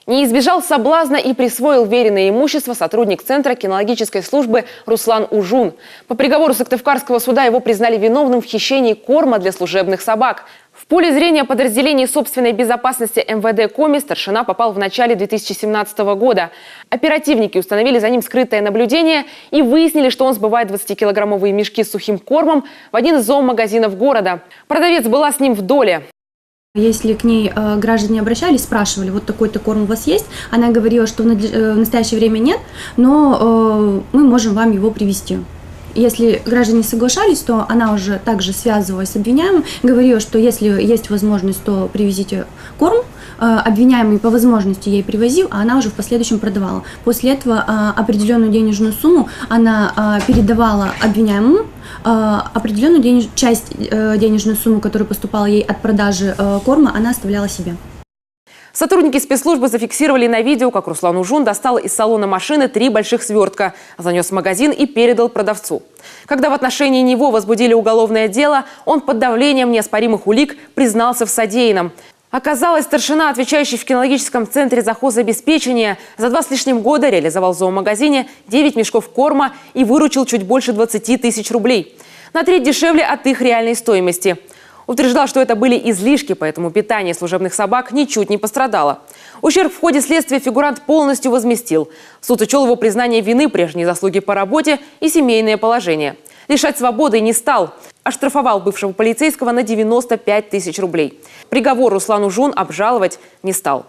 Не избежал соблазна и присвоил веренное имущество сотрудник Центра кинологической службы Руслан Ужун. По приговору Сыктывкарского суда его признали виновным в хищении корма для служебных собак. В поле зрения подразделений собственной безопасности МВД Коми старшина попал в начале 2017 года. Оперативники установили за ним скрытое наблюдение и выяснили, что он сбывает 20-килограммовые мешки с сухим кормом в один из зоомагазинов города. Продавец была с ним в доле. Если к ней граждане обращались, спрашивали, вот такой-то корм у вас есть, она говорила, что в настоящее время нет, но мы можем вам его привезти. Если граждане соглашались, то она уже также связывалась с обвиняемым, говорила, что если есть возможность, то привезите корм. Обвиняемый по возможности ей привозил, а она уже в последующем продавала. После этого определенную денежную сумму она передавала обвиняемому, определенную часть денежной суммы, которая поступала ей от продажи корма, она оставляла себе. Сотрудники спецслужбы зафиксировали на видео, как Руслан Ужун достал из салона машины 3 больших свертка, занес в магазин и передал продавцу. Когда в отношении него возбудили уголовное дело, он под давлением неоспоримых улик признался в содеянном. Оказалось, старшина, отвечающий в кинологическом центре за хозобеспечение, за 2 с лишним года реализовал в зоомагазине 9 мешков корма и выручил чуть больше 20 тысяч рублей. На треть дешевле от их реальной стоимости. Утверждал, что это были излишки, поэтому питание служебных собак ничуть не пострадало. Ущерб в ходе следствия фигурант полностью возместил. Суд учел его признание вины, прежние заслуги по работе и семейное положение. Лишать свободы не стал. Оштрафовал бывшего полицейского на 95 тысяч рублей. Приговор Руслан Ужун обжаловать не стал.